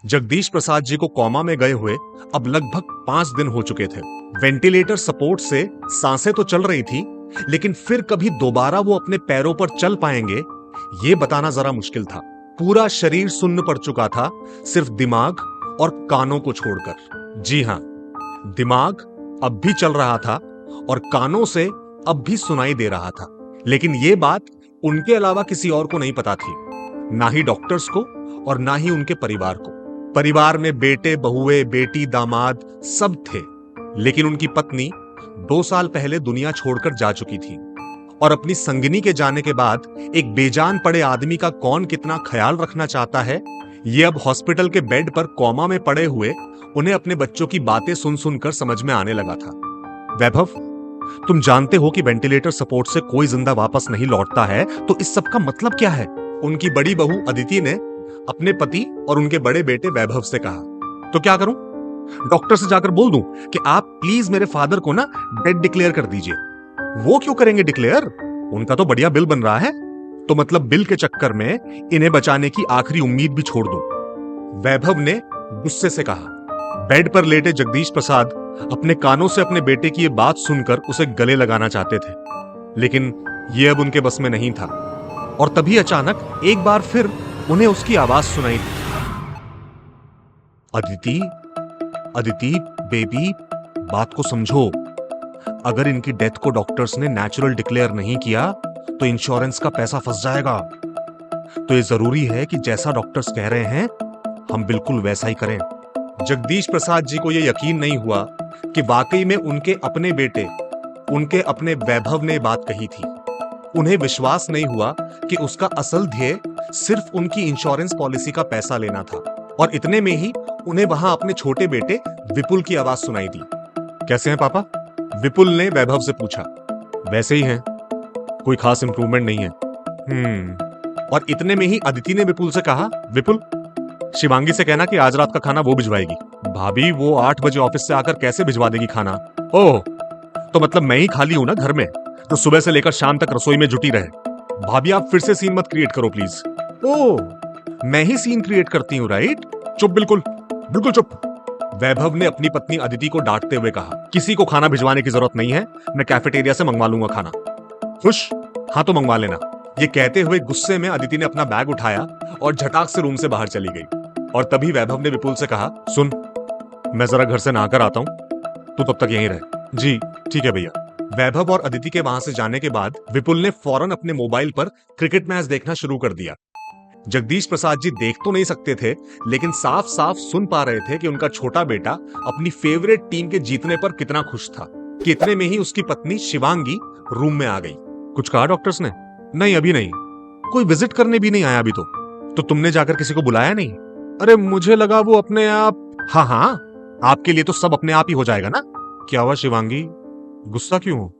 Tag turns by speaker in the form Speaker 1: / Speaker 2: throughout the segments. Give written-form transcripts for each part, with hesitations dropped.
Speaker 1: जगदीश प्रसाद जी को कोमा में गए हुए अब लगभग 5 दिन हो चुके थे। वेंटिलेटर सपोर्ट से सांसें तो चल रही थी, लेकिन फिर कभी दोबारा वो अपने पैरों पर चल पाएंगे ये बताना जरा मुश्किल था। पूरा शरीर सुन्न पड़ चुका था, सिर्फ दिमाग और कानों को छोड़कर। जी हां, दिमाग अब भी चल रहा था और कानों से अब भी सुनाई दे रहा था, लेकिन ये बात उनके अलावा किसी और को नहीं पता थी, ना ही डॉक्टर्स को और ना ही उनके परिवार को। परिवार में बेटे, बहुएं, बेटी, दामाद सब थे, लेकिन उनकी पत्नी 2 साल पहले दुनिया छोड़कर जा चुकी थी और अपनी संगिनी के जाने के बाद एक बेजान पड़े आदमी का कौन कितना ख्याल रखना चाहता है, ये अब हॉस्पिटल के बेड पर कोमा में पड़े हुए उन्हें अपने बच्चों की बातें सुन सुनकर समझ में आने लगा था। वैभव, तुम जानते हो कि वेंटिलेटर सपोर्ट से कोई जिंदा वापस नहीं लौटता है, तो इस सब का मतलब क्या है? उनकी बड़ी बहू अदिति ने अपने पति और उनके बड़े बेटे वैभव से कहा। तो क्या करूं? डॉक्टर से जाकर बोल दूं कि आप प्लीज मेरे फादर को ना डेड डिक्लेयर कर दीजिए। वो क्यों करेंगे डिक्लेयर? उनका तो बढ़िया बिल बन रहा है। तो मतलब बिल के चक्कर में इन्हें बचाने की आखिरी उम्मीद भी छोड़ दूं? वैभव ने गुस्से से कहा। बेड पर लेटे जगदीश प्रसाद अपने कानों से अपने बेटे की ये बात सुनकर उसे गले लगाना चाहते थे, लेकिन ये अब उनके बस में नहीं था। और तभी अचानक एक बार फिर उन्हें उसकी आवाज सुनाई दी। अदिति, अदिति बेबी, बात को समझो। अगर इनकी डेथ को डॉक्टर्स ने नेचुरल डिक्लेयर नहीं किया तो इंश्योरेंस का पैसा फंस जाएगा। तो ये जरूरी है कि जैसा डॉक्टर्स कह रहे हैं हम बिल्कुल वैसा ही करें। जगदीश प्रसाद जी को यह यकीन नहीं हुआ कि वाकई में उनके अपने बेटे, उनके अपने वैभव ने बात कही थी। उन्हें विश्वास नहीं हुआ कि उसका असल ध्येय सिर्फ उनकी इंश्योरेंस पॉलिसी का पैसा लेना था। और इतने में ही उन्हें वहां अपने छोटे बेटे विपुल की आवाज सुनाई दी। कैसे हैं पापा? विपुल ने वैभव से पूछा। वैसे ही हैं, कोई खास इंप्रूवमेंट नहीं है। और इतने में ही अदिति ने विपुल से कहा, विपुल, शिवांगी से कहना कि आज रात का खाना वो भिजवाएगी। भाभी, वो 8 बजे ऑफिस से आकर कैसे भिजवा देगी खाना? ओह, तो मतलब मैं ही खाली हूं ना घर में, तो सुबह से लेकर शाम तक रसोई में जुटी रहे। भाभी, आप फिर से सीन मत क्रिएट करो प्लीज। ओह, मैं ही सीन क्रिएट करती हूँ, राइट? चुप, बिल्कुल बिल्कुल चुप। वैभव ने अपनी पत्नी अदिति को डांटते हुए कहा। किसी को खाना भिजवाने की जरूरत नहीं है, मैं कैफेटेरिया से मंगवा लूंगा खाना। खुश? हाँ तो मंगवा लेना। ये कहते हुए गुस्से में अदिति ने अपना बैग उठाया और झटाक से रूम से बाहर चली गई। और तभी वैभव ने विपुल से कहा, सुन, मैं जरा घर से नहाकर आता हूं, तू तब तक यहीं रह। जी ठीक है भैया। वैभव और अदिति के वहां से जाने के बाद विपुल ने फौरन अपने मोबाइल पर क्रिकेट मैच देखना शुरू कर दिया। जगदीश प्रसाद जी देख तो नहीं सकते थे, लेकिन साफ साफ सुन पा रहे थे कि उनका छोटा बेटा अपनी फेवरेट टीम के जीतने पर कितना खुश था। कि इतने में ही उसकी पत्नी शिवांगी रूम में आ गई। कुछ कहा डॉक्टर्स ने? नहीं, अभी नहीं। कोई विजिट करने भी नहीं आया अभी तो तुमने जाकर किसी को बुलाया नहीं? अरे मुझे लगा वो अपने आप। हाँ हाँ, आपके लिए तो सब अपने आप ही हो जाएगा ना। क्या हुआ शिवांगी, गुस्सा क्यों हो?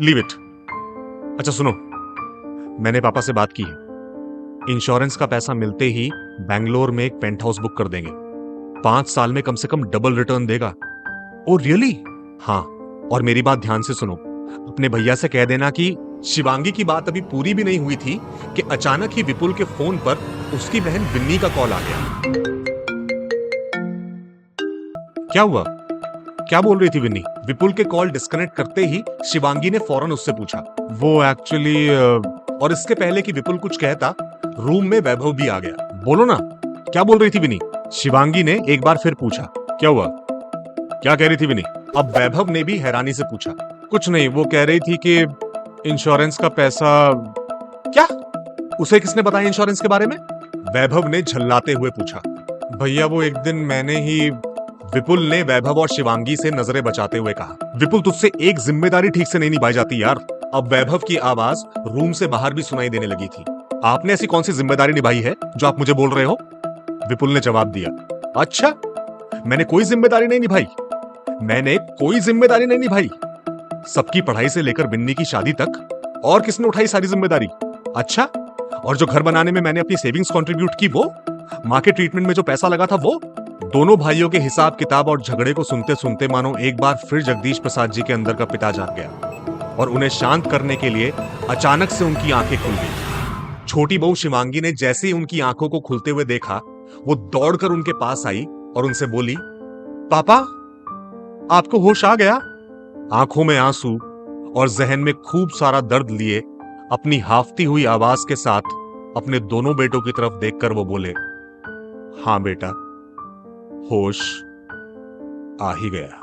Speaker 1: Leave it. अच्छा सुनो, मैंने पापा से बात की है। इंश्योरेंस का पैसा मिलते ही बैंगलोर में एक पेंट हाउस बुक कर देंगे। 5 साल में कम से कम डबल रिटर्न देगा। Oh really? हाँ, और मेरी बात ध्यान से सुनो। अपने भैया से कह देना कि शिवांगी की बात अभी पूरी भी नहीं हुई थी कि अचानक ही विपुल के फोन पर उसकी बहन विन्नी का कॉल आ गया। क्या हुआ? क्या बोल रही थी विन्नी? विपुल के कॉल डिस्कनेक्ट करते ही शिवांगी ने फौरन उससे पूछा। वो एक्चुअली और इसके पहले कि विपुल कुछ कहता, रूम में वैभव भी आ गया। बोलो ना, क्या बोल रही थी विनी? शिवांगी ने एक बार फिर पूछा। क्या हुआ? क्या कह रही थी विनी? अब वैभव ने भी हैरानी से पूछा। कुछ नहीं, वो कह रही थी कि इंश्योरेंस का पैसा। क्या? उसे किसने बताया इंश्योरेंस के बारे में? वैभव ने झल्लाते हुए पूछा। भैया, वो एक दिन मैंने ही। विपुल ने वैभव और शिवांगी से नजरें बचाते हुए कहा। विपुल, तुझसे एक जिम्मेदारी ठीक से नहीं निभाई जाती यार। अब वैभव की आवाज रूम से बाहर भी सुनाई देने लगी थी। आपने ऐसी कौन सी जिम्मेदारी निभाई है जो आप मुझे बोल रहे हो? विपुल ने जवाब दिया। अच्छा, मैंने कोई जिम्मेदारी नहीं निभाई। मैंने कोई जिम्मेदारी नहीं निभाई। सबकी पढ़ाई से लेकर बिन्नी की शादी तक और किसने उठाई सारी जिम्मेदारी? अच्छा, और जो घर बनाने में मैंने अपनी सेविंग्स कंट्रीब्यूट की वो, मां के ट्रीटमेंट में जो पैसा लगा था वो। दोनों भाइयों के हिसाब किताब और झगड़े को सुनते सुनते मानो एक बार फिर जगदीश प्रसाद जी के अंदर का पिता जाग गया और उन्हें शांत करने के लिए अचानक से उनकी आंखें खुल गई। छोटी बहू शिवांगी ने जैसे ही उनकी आंखों को खुलते हुए देखा, वो दौड़कर उनके पास आई और उनसे बोली, पापा, आपको होश आ गया? आंखों में आंसू और जहन में खूब सारा दर्द लिए अपनी हाफती हुई आवाज के साथ अपने दोनों बेटों की तरफ देखकर वो बोले, हां बेटा, होश आ ही गया।